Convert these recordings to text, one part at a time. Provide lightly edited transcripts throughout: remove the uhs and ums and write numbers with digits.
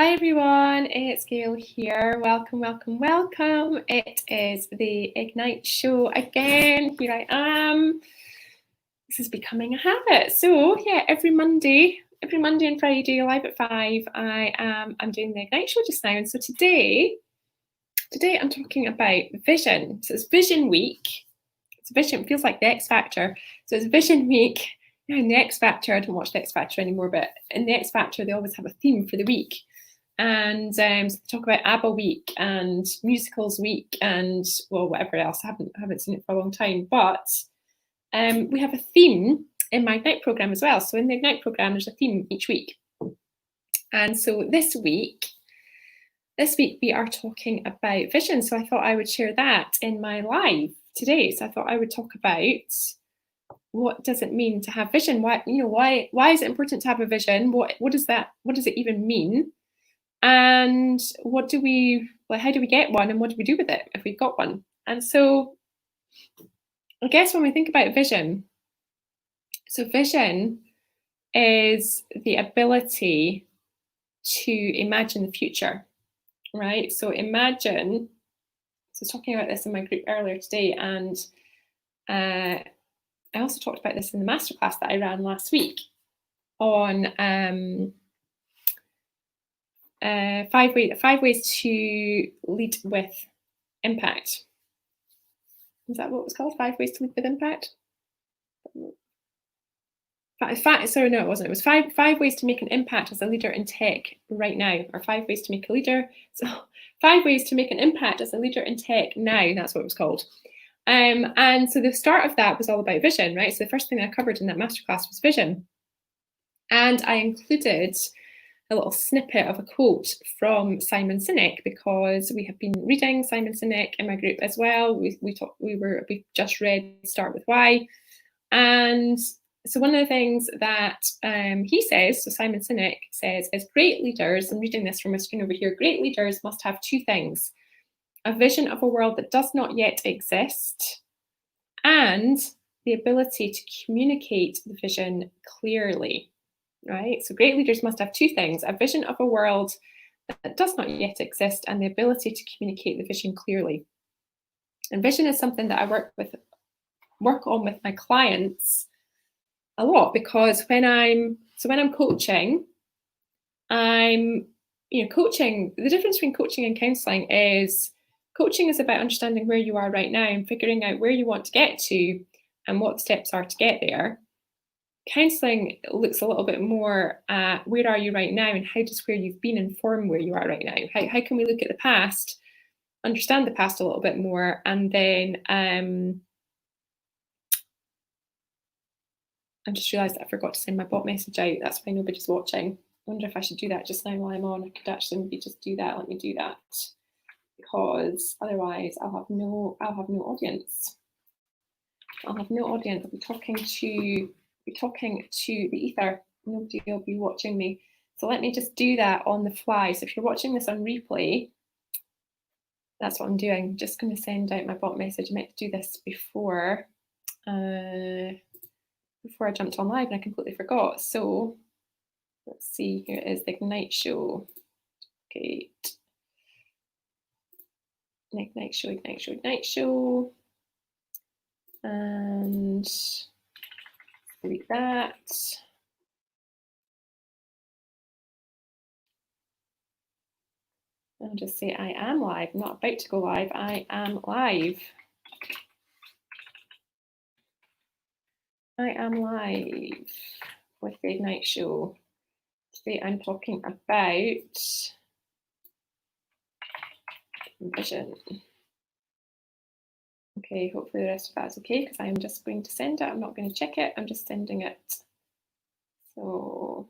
Hi everyone, it's Gail here. Welcome. It is the Ignite Show again. Here I am. This is becoming a habit. So yeah, every Monday and Friday, live at 5, I'm doing the Ignite Show just now. And so today I'm talking about vision. So it's Vision Week. It's vision, it feels like the X Factor. So it's Vision Week. Now in the X Factor, I don't watch the X Factor anymore, but in the X Factor, they always have a theme for the week. And so they talk about ABBA Week and Musicals Week and, well, whatever else. I haven't seen it for a long time. But we have a theme in my Ignite programme as well. So in the Ignite programme, there's a theme each week. And so this week we are talking about vision. So I thought I would share that in my live today. So I thought I would talk about what does it mean to have vision? Why is it important to have a vision? What does it even mean? And how do we get one, and what do we do with it if we've got one? And so I guess when we think about vision, so vision is the ability to imagine the future, right? So imagine, so I was talking about this in my group earlier today, and I also talked about this in the masterclass that I ran last week on 5 ways to lead with impact. Is that what it was called? 5 ways to lead with impact? Sorry, no, it wasn't. It was five ways to make an impact as a leader in tech right now, or 5 ways to make a leader. So 5 ways to make an impact as a leader in tech now. That's what it was called. And so the start of that was all about vision, right? So the first thing I covered in that masterclass was vision, and I included a little snippet of a quote from Simon Sinek, because we have been reading Simon Sinek in my group as well. We just read Start With Why. And so one of the things that he says, so Simon Sinek says, is great leaders, I'm reading this from my screen over here, great leaders must have 2 things: a vision of a world that does not yet exist, and the ability to communicate the vision clearly. Right? So great leaders must have 2 things: a vision of a world that does not yet exist, and the ability to communicate the vision clearly. And vision is something that I work on with my clients a lot, because when I'm coaching, coaching, the difference between coaching and counselling is coaching is about understanding where you are right now and figuring out where you want to get to and what the steps are to get there. Counselling looks a little bit more at where are you right now, and how does where you've been inform where you are right now? How can we look at the past, understand the past a little bit more, and then I just realised that I forgot to send my bot message out. That's why nobody's watching. I wonder if I should do that just now while I'm on. I could actually maybe just do that. Let me do that, because otherwise I'll have no audience. I'll have no audience. I'll be talking to the ether. Nobody will be watching me. So let me just do that on the fly. So if you're watching this on replay, that's what I'm doing. I'm just going to send out my bot message. I meant to do this before I jumped on live, and I completely forgot. So let's see, here is the Ignite Show. Okay. Ignite Show. And delete that. I'll just say I am live. I'm not about to go live. I am live. I am live with the Ignite Show. Today I'm talking about vision. Okay, hopefully the rest of that is okay, because I'm just going to send it. I'm not going to check it. I'm just sending it. So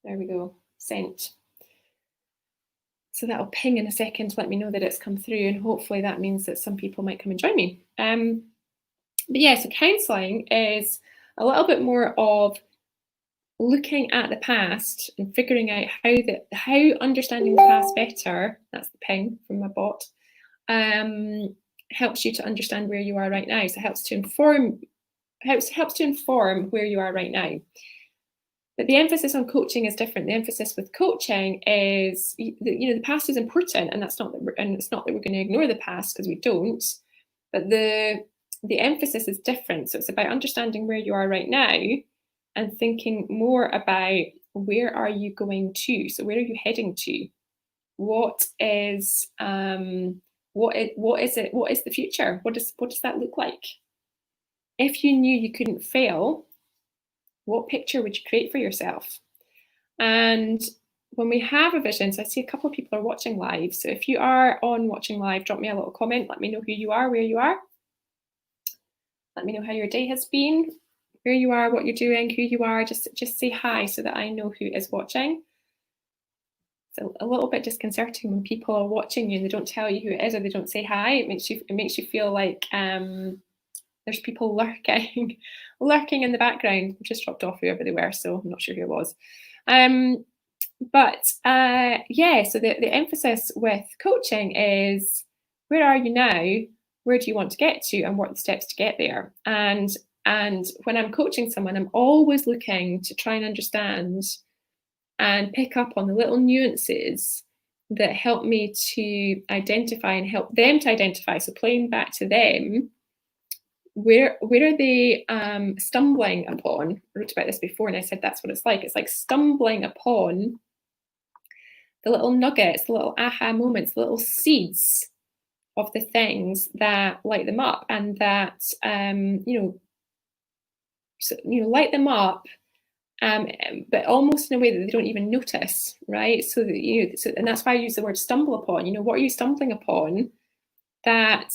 there we go. Sent. So that'll ping in a second to let me know that it's come through, and hopefully that means that some people might come and join me. But yeah, so counselling is a little bit more of looking at the past and figuring out how understanding the past better, that's the ping from my bot, helps you to understand where you are right now. So it helps to inform where you are right now. But the emphasis on coaching is different. The emphasis with coaching is, the past is important, and it's not that we're going to ignore the past, because we don't. But the emphasis is different. So it's about understanding where you are right now and thinking more about where are you going to. So where are you heading to? What is the future? What does that look like? If you knew you couldn't fail, what picture would you create for yourself? And when we have a vision, so I see a couple of people are watching live. So if you are on watching live, drop me a little comment. Let me know who you are, where you are. Let me know how your day has been, where you are, what you're doing, who you are. Just say hi so that I know who is watching. It's a little bit disconcerting when people are watching you and they don't tell you who it is, or they don't say hi. It makes you feel like there's people lurking in the background. I've just dropped off whoever they were, so I'm not sure who it was. So the emphasis with coaching is, where are you now? Where do you want to get to? And what are the steps to get there? And when I'm coaching someone, I'm always looking to try and understand and pick up on the little nuances that help me to identify and help them to identify. So playing back to them, where are they stumbling upon? I wrote about this before and I said that's what it's like. It's like stumbling upon the little nuggets, the little aha moments, the little seeds of the things that light them up, and that light them up, but almost in a way that they don't even notice, right? So that and that's why I use the word stumble upon. What are you stumbling upon that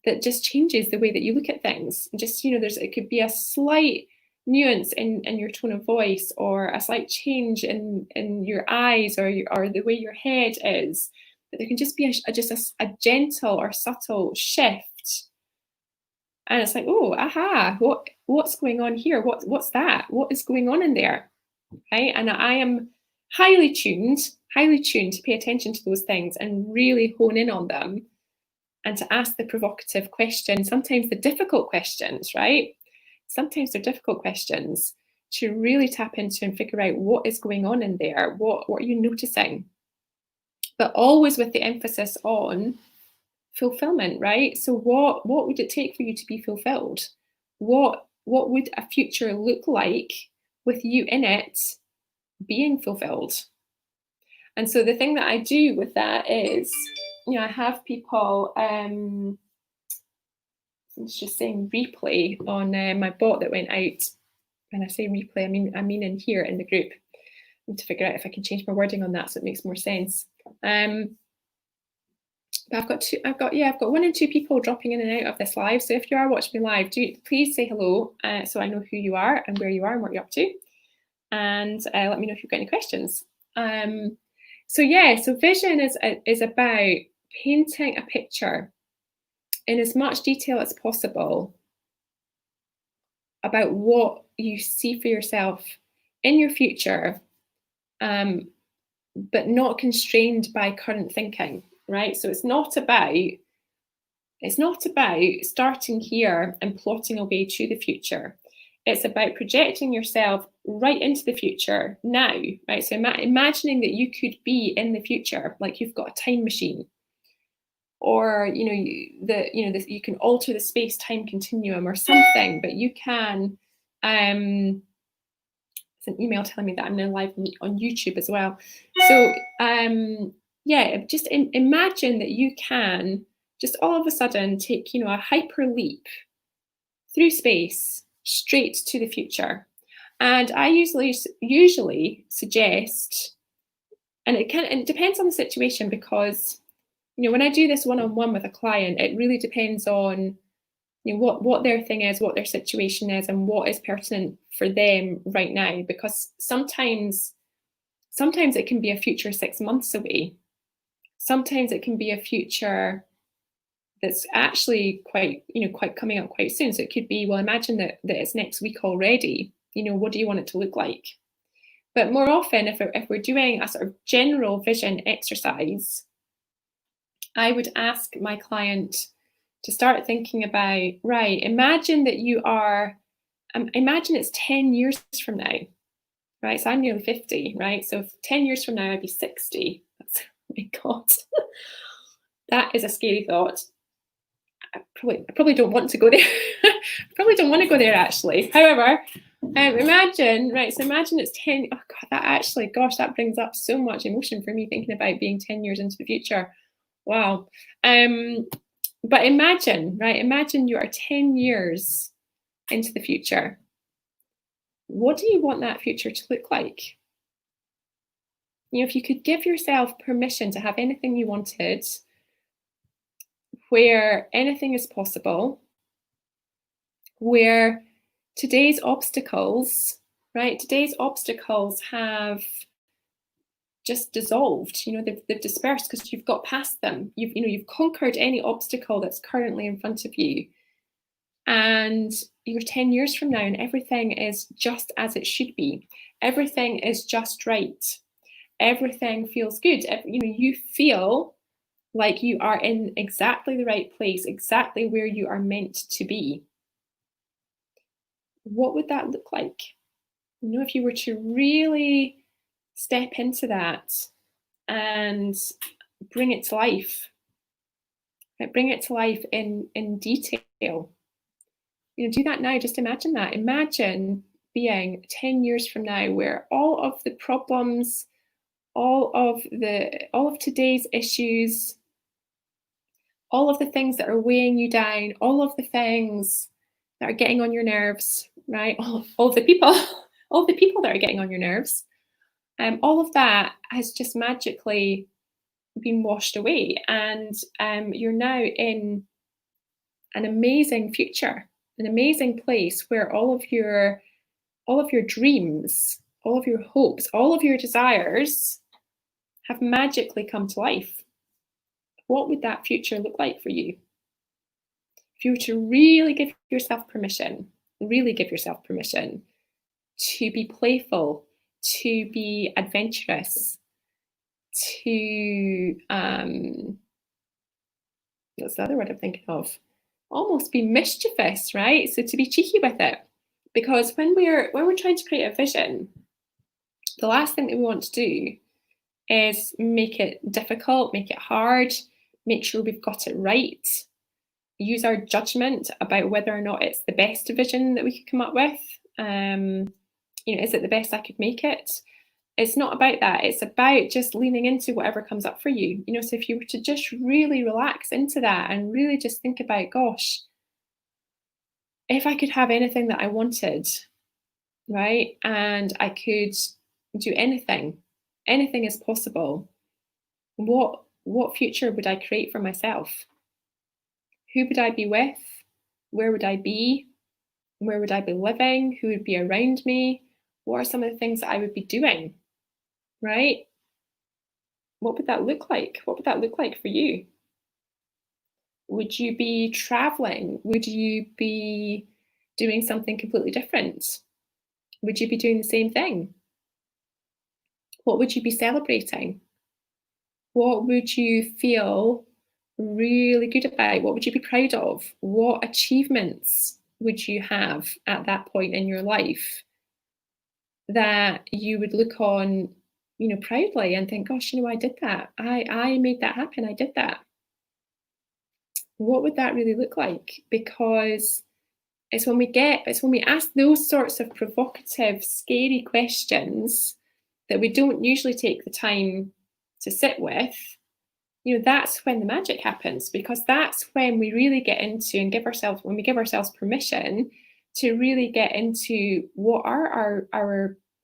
that just changes the way that you look at things? Just it could be a slight nuance in your tone of voice, or a slight change in your eyes, or the way your head is. But there can just be a gentle or subtle shift, and it's like, oh, aha, what's going on here? What's that? What is going on in there, right? And I am highly tuned to pay attention to those things and really hone in on them, and to ask the provocative questions, sometimes the difficult questions, right? Sometimes they're difficult questions, to really tap into and figure out what is going on in there. What are you noticing? But always with the emphasis on fulfillment, right? So what would it take for you to be fulfilled? What would a future look like with you in it being fulfilled? And so the thing that I do with that is, I have people, it's just saying replay on my bot that went out. When I say replay, I mean in here in the group. I need to figure out if I can change my wording on that so it makes more sense. But I've got 1 and 2 people dropping in and out of this live. So if you are watching me live, please say hello, so I know who you are and where you are and what you're up to. And let me know if you've got any questions. So vision is about painting a picture in as much detail as possible about what you see for yourself in your future, but not constrained by current thinking, right? So it's not about starting here and plotting a way to the future. It's about projecting yourself right into the future now, right? So imagining that you could be in the future, like you've got a time machine, or you can alter the space-time continuum or something. But you can. It's an email telling me that I'm now live on YouTube as well. So just imagine that you can just all of a sudden take a hyper leap through space straight to the future. And I usually suggest, and it depends on the situation, because when I do this one-on-one with a client, it really depends on what their thing is, what their situation is, and what is pertinent for them right now. Because sometimes it can be a future 6 months away. Sometimes it can be a future that's actually quite coming up quite soon. So it could be, well, imagine that it's next week already. What do you want it to look like? But more often, if we're doing a sort of general vision exercise, I would ask my client to start thinking about, right, imagine that you are imagine it's 10 years from now, right? So I'm nearly 50, right? So 10 years from now, I'd be 60. That's, oh my God. That is a scary thought. I probably don't want to go there. Probably don't want to go there, actually. However, imagine, right? So imagine it's 10. Oh God, that actually, gosh, that brings up so much emotion for me thinking about being 10 years into the future. Wow. But imagine, right? Imagine you are 10 years into the future. What do you want that future to look like? You know, if you could give yourself permission to have anything you wanted, where anything is possible, where today's obstacles, right? Today's obstacles have just dissolved. You know, they've dispersed because you've got past them. You've conquered any obstacle that's currently in front of you. And you're 10 years from now and everything is just as it should be. Everything is just right. Everything feels good. You feel like you are in exactly the right place, exactly where you are meant to be. What would that look like? You know, if you were to really step into that and bring it to life, right? Bring it to life in detail. You know, do that now. Just imagine that. Imagine being 10 years from now where all of the problems, all of today's issues, all of the things that are weighing you down, all of the things that are getting on your nerves, right? All of the people, all the people that are getting on your nerves, all of that has just magically been washed away, and you're now in an amazing future, an amazing place where all of your dreams, all of your hopes, all of your desires have magically come to life. What would that future look like for you? If you were to really give yourself permission to be playful, to be adventurous, to what's the other word I'm thinking of? Almost be mischievous, right? So to be cheeky with it. Because when we're trying to create a vision, the last thing that we want to do is make it difficult, make it hard, make sure we've got it right, use our judgment about whether or not it's the best vision that we could come up with. Is it the best I could make it? It's not about that. It's about just leaning into whatever comes up for you. You know, so if you were to just really relax into that and really just think about, gosh, if I could have anything that I wanted, right, and I could do anything is possible, what future would I create for myself? Who would I be with? Where would I be? Where would I be living? Who would be around me? What are some of the things that I would be doing? Right? What would that look like? What would that look like for you? Would you be traveling? Would you be doing something completely different? Would you be doing the same thing? What would you be celebrating? What would you feel really good about? What would you be proud of? What achievements would you have at that point in your life that you would look on, you know, proudly and think, gosh, you know, I did that. I made that happen. I did that. What would that really look like? Because it's when we ask those sorts of provocative, scary questions that we don't usually take the time to sit with. You know, that's when the magic happens, because that's when we really get into and give ourselves permission to really get into what are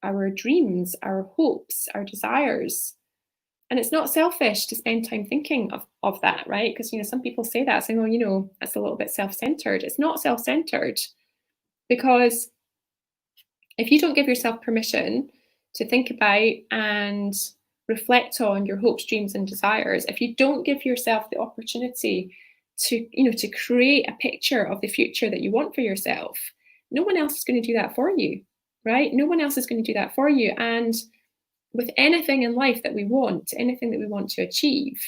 our dreams, our hopes, our desires. And it's not selfish to spend time thinking of that, right? Because, you know, some people say that, saying, oh, you know, that's a little bit self-centered. It's not self-centered, because if you don't give yourself permission to think about and reflect on your hopes, dreams, and desires, if you don't give yourself the opportunity to, you know, to create a picture of the future that you want for yourself, no one else is going to do that for you, right? No one else is going to do that for you. And with anything in life that we want, anything that we want to achieve,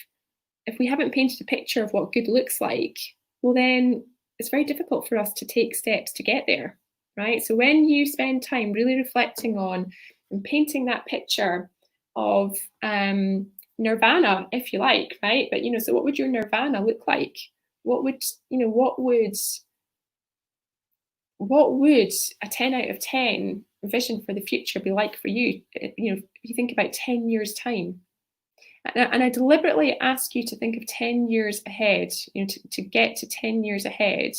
if we haven't painted a picture of what good looks like, well, then it's very difficult for us to take steps to get there. right? So when you spend time really reflecting on and painting that picture of nirvana, if you like, right? But so what would your nirvana look like? What would a 10 out of 10 vision for the future be like for you? If you think about 10 years time, and I deliberately ask you to think of 10 years ahead, to get to 10 years ahead,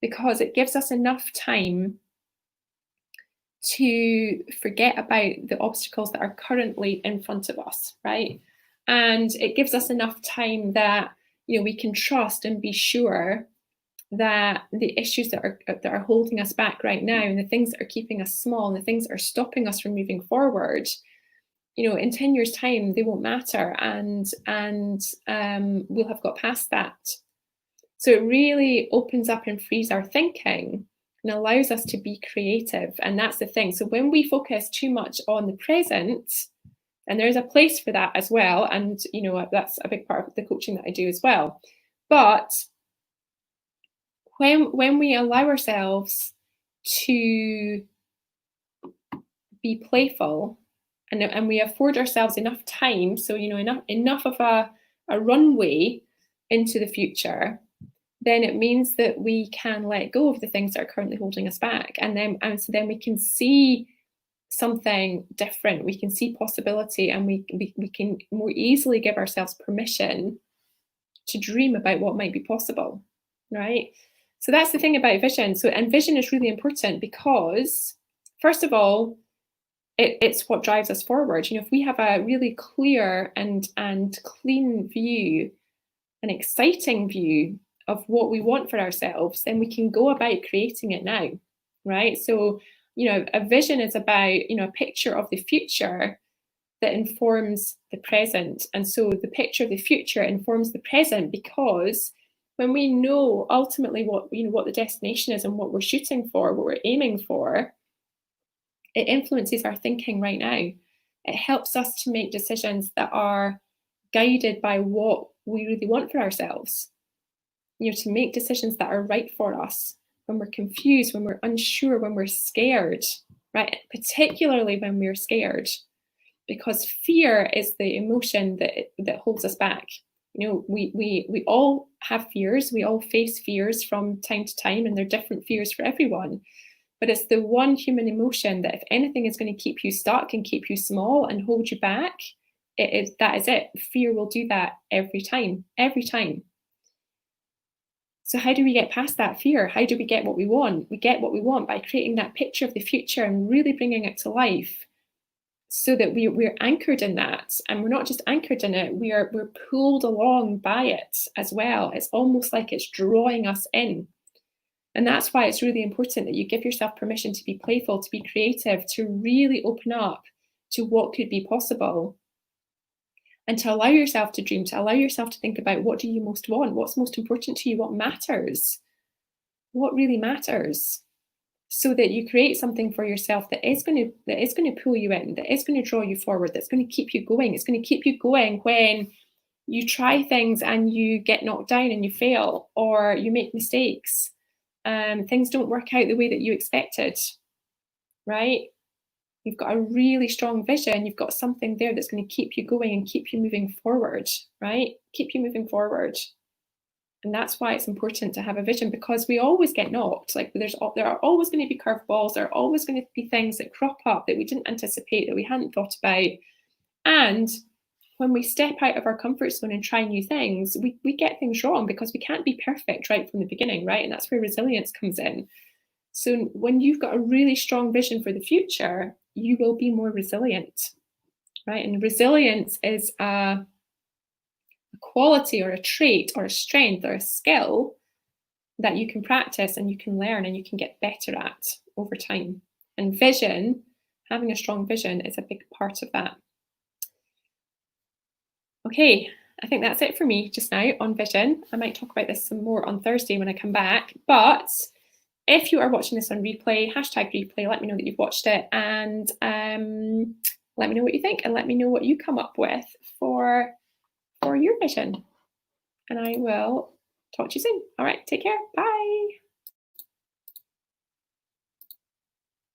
because it gives us enough time to forget about the obstacles that are currently in front of us, right? And it gives us enough time that we can trust and be sure that the issues that are holding us back right now, and the things that are keeping us small, and the things that are stopping us from moving forward, in 10 years time, they won't matter, and we'll have got past that. So it really opens up and frees our thinking and allows us to be creative. And that's the thing. So when we focus too much on the present, and there's a place for that as well, and that's a big part of the coaching that I do as well. But when we allow ourselves to be playful, and we afford ourselves enough time, so enough of a runway into the future, then it means that we can let go of the things that are currently holding us back, so then we can see something different. We can see possibility, and we can more easily give ourselves permission to dream about what might be possible, right? So that's the thing about vision. And vision is really important because, first of all, it's what drives us forward. If we have a really clear and clean view, an exciting view of what we want for ourselves, then we can go about creating it now, right? So, a vision is about, a picture of the future that informs the present. And so the picture of the future informs the present, because when we know ultimately what the destination is and what we're shooting for, what we're aiming for, it influences our thinking right now. It helps us to make decisions that are guided by what we really want for ourselves. To make decisions that are right for us when we're confused, when we're unsure, when we're scared, right? Particularly when we're scared, because fear is the emotion that holds us back. We all have fears. We all face fears from time to time, and they're different fears for everyone. But it's the one human emotion that, if anything is going to keep you stuck and keep you small and hold you back, that is it. Fear will do that every time, every time. So how do we get past that fear? How do we get what we want? We get what we want by creating that picture of the future and really bringing it to life, so that we're anchored in that. And we're not just anchored in it, we're pulled along by it as well. It's almost like it's drawing us in. And that's why it's really important that you give yourself permission to be playful, to be creative, to really open up to what could be possible, and to allow yourself to dream, to allow yourself to think about, what do you most want? What's most important to you? What matters? What really matters? So that you create something for yourself that is going to pull you in, that is going to draw you forward, that's going to keep you going. It's going to keep you going when you try things and you get knocked down and you fail, or you make mistakes. Things don't work out the way that you expected, right? You've got a really strong vision. You've got something there that's going to keep you going and keep you moving forward, right? Keep you moving forward. And that's why it's important to have a vision, because we always get knocked. Like there are always going to be curveballs. There are always going to be things that crop up that we didn't anticipate, that we hadn't thought about. And when we step out of our comfort zone and try new things, we get things wrong, because we can't be perfect right from the beginning, right? And that's where resilience comes in. So when you've got a really strong vision for the future, you will be more resilient, right? And resilience is a quality or a trait or a strength or a skill that you can practice and you can learn and you can get better at over time. And vision, having a strong vision, is a big part of that. Okay, I think that's it for me just now on vision. I might talk about this some more on Thursday when I come back. But if you are watching this on replay, #replay, let me know that you've watched it, and let me know what you think, and let me know what you come up with for your vision. And I will talk to you soon. All right, take care. Bye.